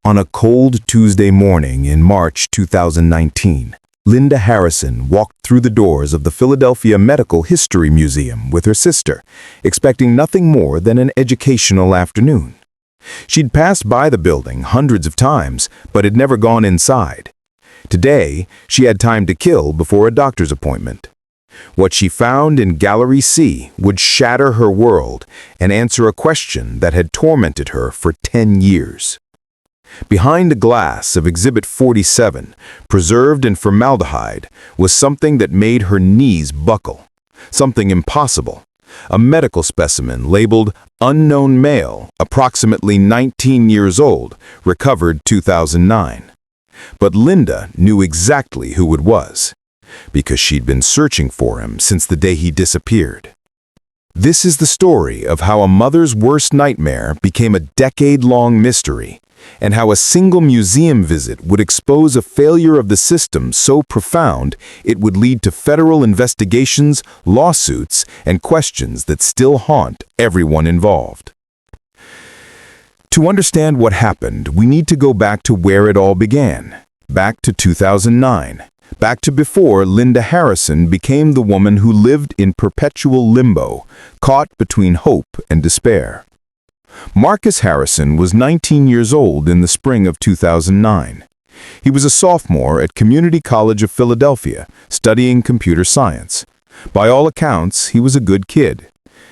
On a cold Tuesday morning in March 2019, Linda Harrison walked through the doors of the Philadelphia Medical History Museum with her sister, expecting nothing more than an educational afternoon. She'd passed by the building hundreds of times, but had never gone inside. Today, she had time to kill before a doctor's appointment. What she found in Gallery C would shatter her world and answer a question that had tormented her for 10 years. Behind a glass of Exhibit 47, preserved in formaldehyde, was something that made her knees buckle. Something impossible. A medical specimen labeled unknown male, approximately 19 years old, recovered 2009. But Linda knew exactly who it was, because she'd been searching for him since the day he disappeared. This is the story of how a mother's worst nightmare became a decade-long mystery, and how a single museum visit would expose a failure of the system so profound it would lead to federal investigations, lawsuits, and questions that still haunt everyone involved. To understand what happened, we need to go back to where it all began, back to 2009, back to before Linda Harrison became the woman who lived in perpetual limbo, caught between hope and despair. Marcus Harrison was 19 years old in the spring of 2009. He was a sophomore at Community College of Philadelphia, studying computer science. By all accounts, he was a good kid.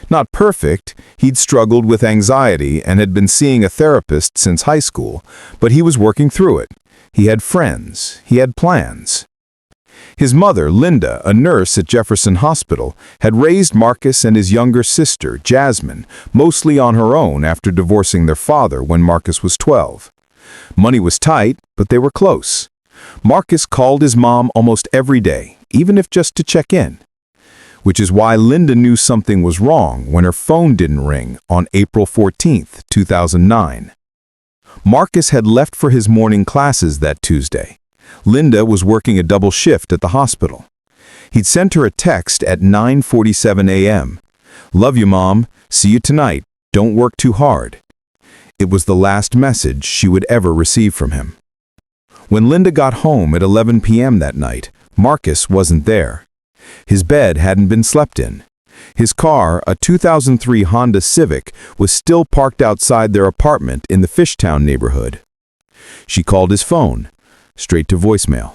Not perfect, he'd struggled with anxiety and had been seeing a therapist since high school, but he was working through it. He had friends, he had plans. His mother, Linda, a nurse at Jefferson Hospital, had raised Marcus and his younger sister, Jasmine, mostly on her own after divorcing their father when Marcus was 12. Money was tight, but they were close. Marcus called his mom almost every day, even if just to check in. Which is why Linda knew something was wrong when her phone didn't ring on April 14, 2009. Marcus had left for his morning classes that Tuesday. Linda was working a double shift at the hospital. He'd sent her a text at 9:47 a.m. "Love you, Mom. See you tonight. Don't work too hard." It was the last message she would ever receive from him. When Linda got home at 11 p.m. that night, Marcus wasn't there. His bed hadn't been slept in. His car, a 2003 Honda Civic, was still parked outside their apartment in the Fishtown neighborhood. She called his phone. Straight to voicemail.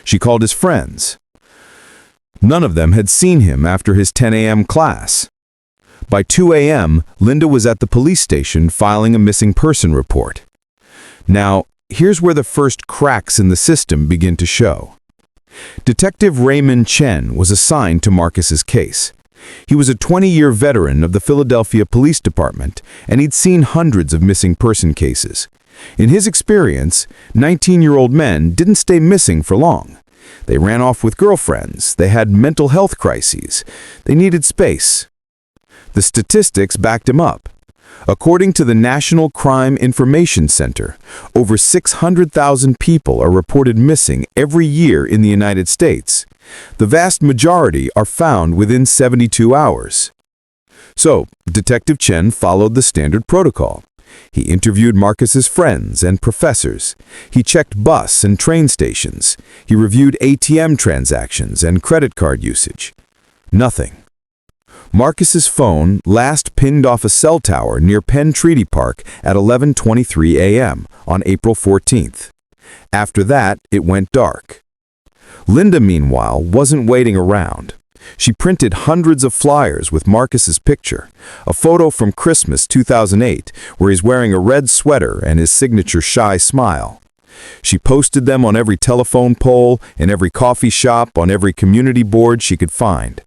She called his friends. None of them had seen him after his 10 a.m. class. By 2 a.m., Linda was at the police station filing a missing person report. Now, here's where the first cracks in the system begin to show. Detective Raymond Chen was assigned to Marcus's case. He was a 20-year veteran of the Philadelphia Police Department, and he'd seen hundreds of missing person cases. In his experience, 19-year-old men didn't stay missing for long. They ran off with girlfriends, they had mental health crises, they needed space. The statistics backed him up. According to the National Crime Information Center, over 600,000 people are reported missing every year in the United States. The vast majority are found within 72 hours. So, Detective Chen followed the standard protocol. He interviewed Marcus's friends and professors. He checked bus and train stations. He reviewed ATM transactions and credit card usage. Nothing. Marcus's phone last pinged off a cell tower near Penn Treaty Park at 11:23 a.m. on April 14th. After that, it went dark. Linda, meanwhile, wasn't waiting around. She printed hundreds of flyers with Marcus's picture, a photo from Christmas 2008 where he's wearing a red sweater and his signature shy smile. She posted them on every telephone pole, in every coffee shop, on every community board she could find.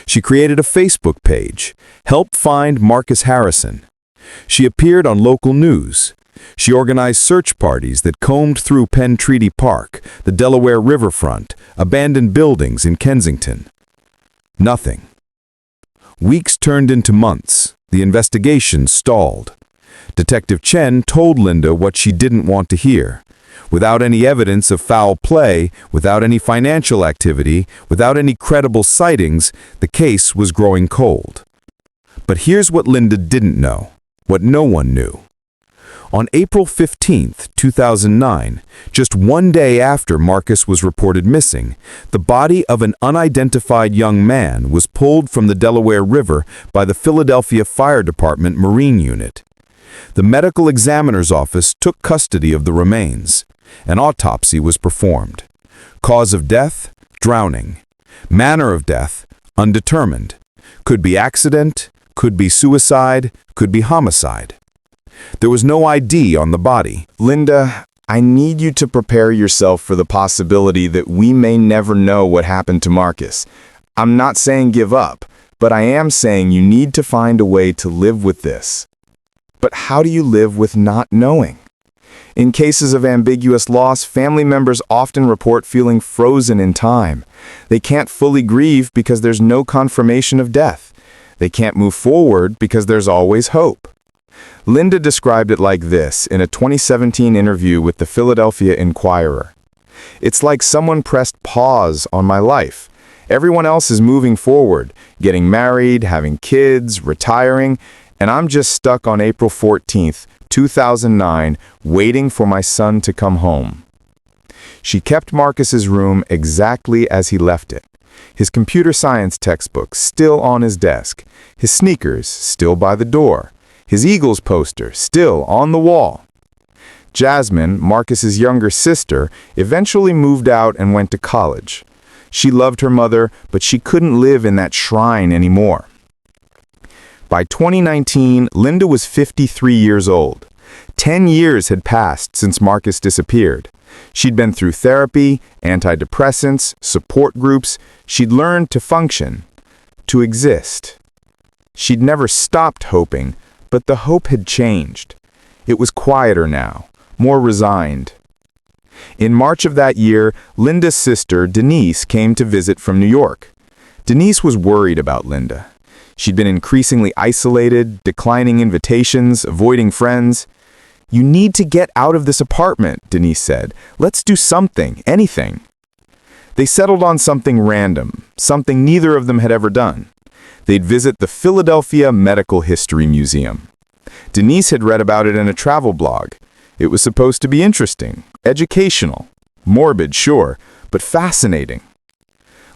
She created a Facebook page, Help Find Marcus Harrison. She appeared on local news. She organized search parties that combed through Penn Treaty Park, the Delaware riverfront, abandoned buildings in Kensington. Nothing. Weeks turned into months. The investigation stalled. Detective Chen told Linda what she didn't want to hear. Without any evidence of foul play, without any financial activity, without any credible sightings, the case was growing cold. But here's what Linda didn't know, what no one knew. On April 15, 2009, just one day after Marcus was reported missing, the body of an unidentified young man was pulled from the Delaware River by the Philadelphia Fire Department Marine Unit. The medical examiner's office took custody of the remains. An autopsy was performed. Cause of death: drowning. Manner of death: undetermined. Could be accident, could be suicide, could be homicide. There was no ID on the body. Linda, I need you to prepare yourself for the possibility that we may never know what happened to Marcus. I'm not saying give up, but I am saying you need to find a way to live with this. But how do you live with not knowing? In cases of ambiguous loss, family members often report feeling frozen in time. They can't fully grieve because there's no confirmation of death. They can't move forward because there's always hope. Linda described it like this in a 2017 interview with the Philadelphia Inquirer. "It's like someone pressed pause on my life. Everyone else is moving forward, getting married, having kids, retiring, and I'm just stuck on April 14th, 2009, waiting for my son to come home." She kept Marcus's room exactly as he left it. His computer science textbook still on his desk, his sneakers still by the door, his Eagles poster still on the wall. Jasmine, Marcus's younger sister, eventually moved out and went to college. She loved her mother, but she couldn't live in that shrine anymore. By 2019, Linda was 53 years old. 10 years had passed since Marcus disappeared. She'd been through therapy, antidepressants, support groups. She'd learned to function, to exist. She'd never stopped hoping, but the hope had changed. It was quieter now, more resigned. In March of that year, Linda's sister, Denise, came to visit from New York. Denise was worried about Linda. She'd been increasingly isolated, declining invitations, avoiding friends. "You need to get out of this apartment," Denise said. "Let's do something, anything." They settled on something random, something neither of them had ever done. They'd visit the Philadelphia Medical History Museum. Denise had read about it in a travel blog. It was supposed to be interesting, educational, morbid, sure, but fascinating.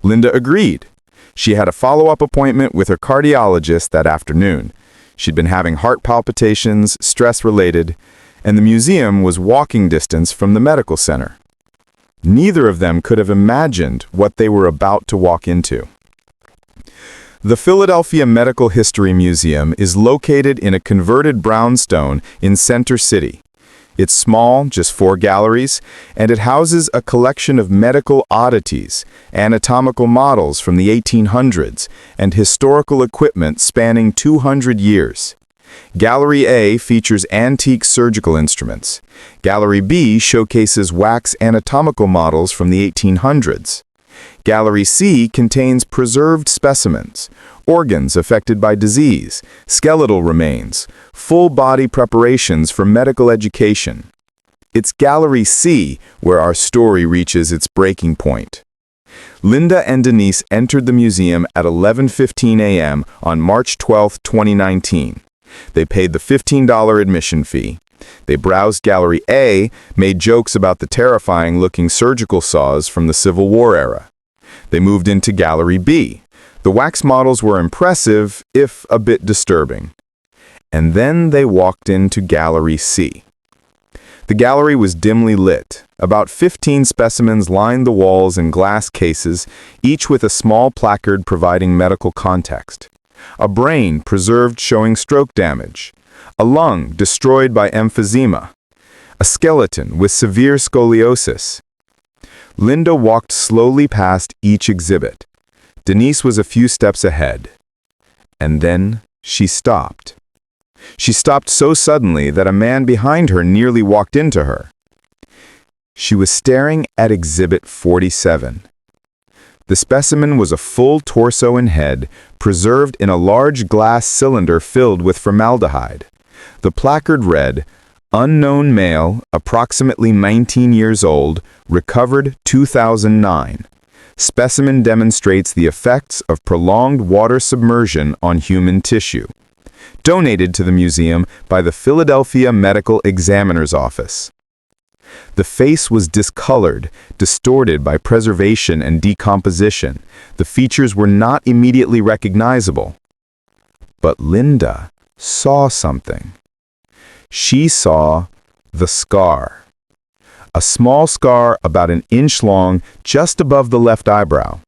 Linda agreed. She had a follow-up appointment with her cardiologist that afternoon. She'd been having heart palpitations, stress-related, and the museum was walking distance from the medical center. Neither of them could have imagined what they were about to walk into. The Philadelphia Medical History Museum is located in a converted brownstone in Center City. It's small, just 4 galleries, and it houses a collection of medical oddities, anatomical models from the 1800s, and historical equipment spanning 200 years. Gallery A features antique surgical instruments. Gallery B showcases wax anatomical models from the 1800s. Gallery C contains preserved specimens, organs affected by disease, skeletal remains, full-body preparations for medical education. It's Gallery C where our story reaches its breaking point. Linda and Denise entered the museum at 11:15 a.m. on March 12, 2019. They paid the $15 admission fee. They browsed Gallery A, made jokes about the terrifying-looking surgical saws from the Civil War era. They moved into Gallery B. The wax models were impressive, if a bit disturbing. And then they walked into Gallery C. The gallery was dimly lit. About 15 specimens lined the walls in glass cases, each with a small placard providing medical context. A brain preserved showing stroke damage. A lung destroyed by emphysema. A skeleton with severe scoliosis. Linda walked slowly past each exhibit. Denise was a few steps ahead. And then she stopped. She stopped so suddenly that a man behind her nearly walked into her. She was staring at Exhibit 47. The specimen was a full torso and head, preserved in a large glass cylinder filled with formaldehyde. The placard read, "Unknown male, approximately 19 years old, recovered 2009. Specimen demonstrates the effects of prolonged water submersion on human tissue." donated to the museum by the Philadelphia Medical Examiner's Office. The face was discolored, distorted by preservation and decomposition. The features were not immediately recognizable. But Linda saw something. She saw the scar. A small scar about an inch long, just above the left eyebrow.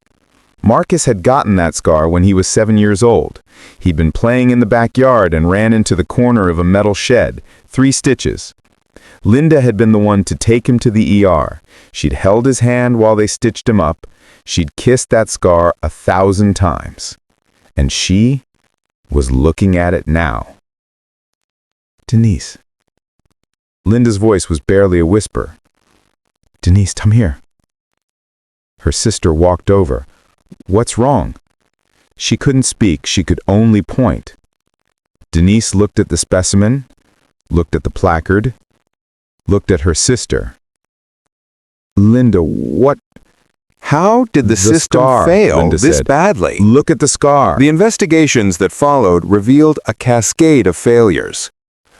Marcus had gotten that scar when he was 7 years old. He'd been playing in the backyard and ran into the corner of a metal shed, 3 stitches. Linda had been the one to take him to the ER. She'd held his hand while they stitched him up. She'd kissed that scar 1,000 times. And she was looking at it now. "Denise." Linda's voice was barely a whisper. "Denise, come here." Her sister walked over. "What's wrong?" She couldn't speak, she could only point. Denise looked at the specimen, looked at the placard, looked at her sister. "Linda, what?" How did the system scar, fail Linda this said. badly? "Look at the scar." The investigations that followed revealed a cascade of failures.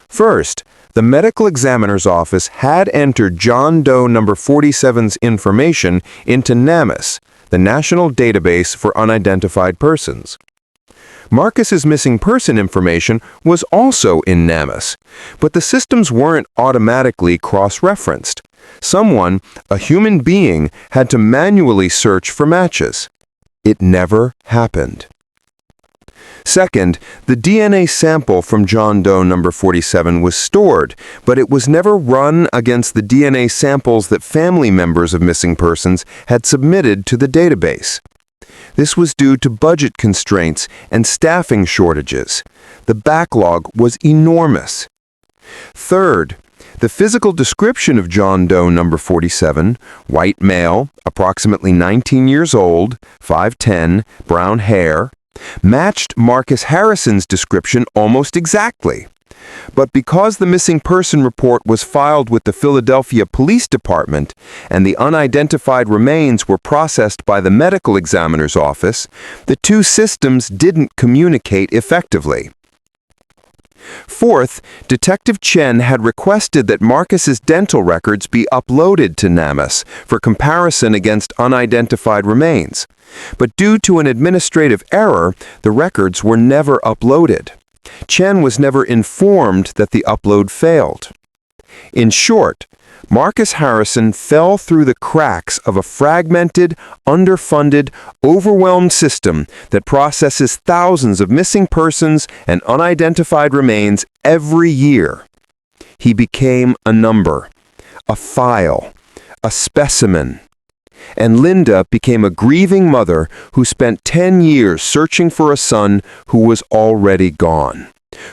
First, the medical examiner's office had entered John Doe number 47's information into NamUs, the National Database for Unidentified Persons. Marcus's missing person information was also in NamUs, but the systems weren't automatically cross-referenced. Someone, a human being, had to manually search for matches. It never happened. Second, the DNA sample from John Doe number 47 was stored, but it was never run against the DNA samples that family members of missing persons had submitted to the database. This was due to budget constraints and staffing shortages. The backlog was enormous. Third, the physical description of John Doe number 47, white male, approximately 19 years old, 5'10", brown hair, matched Marcus Harrison's description almost exactly. But because the missing person report was filed with the Philadelphia Police Department and the unidentified remains were processed by the medical examiner's office, the two systems didn't communicate effectively. Fourth, Detective Chen had requested that Marcus's dental records be uploaded to NamUs for comparison against unidentified remains. But due to an administrative error, the records were never uploaded. Chen was never informed that the upload failed. In short, Marcus Harrison fell through the cracks of a fragmented, underfunded, overwhelmed system that processes thousands of missing persons and unidentified remains every year. He became a number, a file, a specimen. And Linda became a grieving mother who spent 10 years searching for a son who was already gone,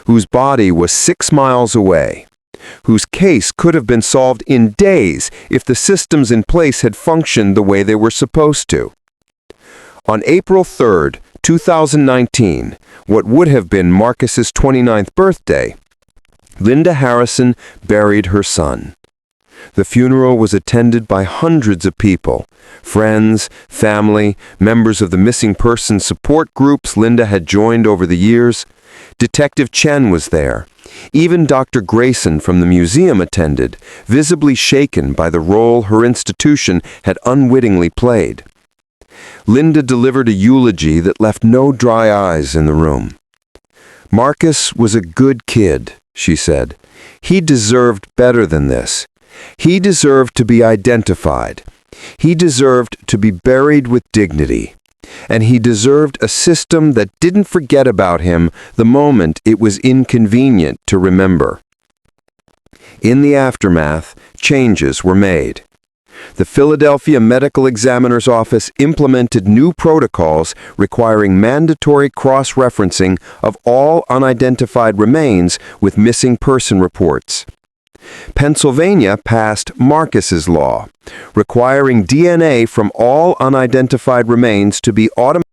whose body was 6 miles away, whose case could have been solved in days if the systems in place had functioned the way they were supposed to. On April 3, 2019, what would have been Marcus's 29th birthday, Linda Harrison buried her son. The funeral was attended by hundreds of people, friends, family, members of the missing person support groups Linda had joined over the years. Detective Chen was there. Even Dr. Grayson from the museum attended, visibly shaken by the role her institution had unwittingly played. Linda delivered a eulogy that left no dry eyes in the room. "Marcus was a good kid," she said. "He deserved better than this. He deserved to be identified. He deserved to be buried with dignity. And he deserved a system that didn't forget about him the moment it was inconvenient to remember." In the aftermath, changes were made. The Philadelphia Medical Examiner's Office implemented new protocols requiring mandatory cross-referencing of all unidentified remains with missing person reports. Pennsylvania passed Marcus's Law, requiring DNA from all unidentified remains to be automatically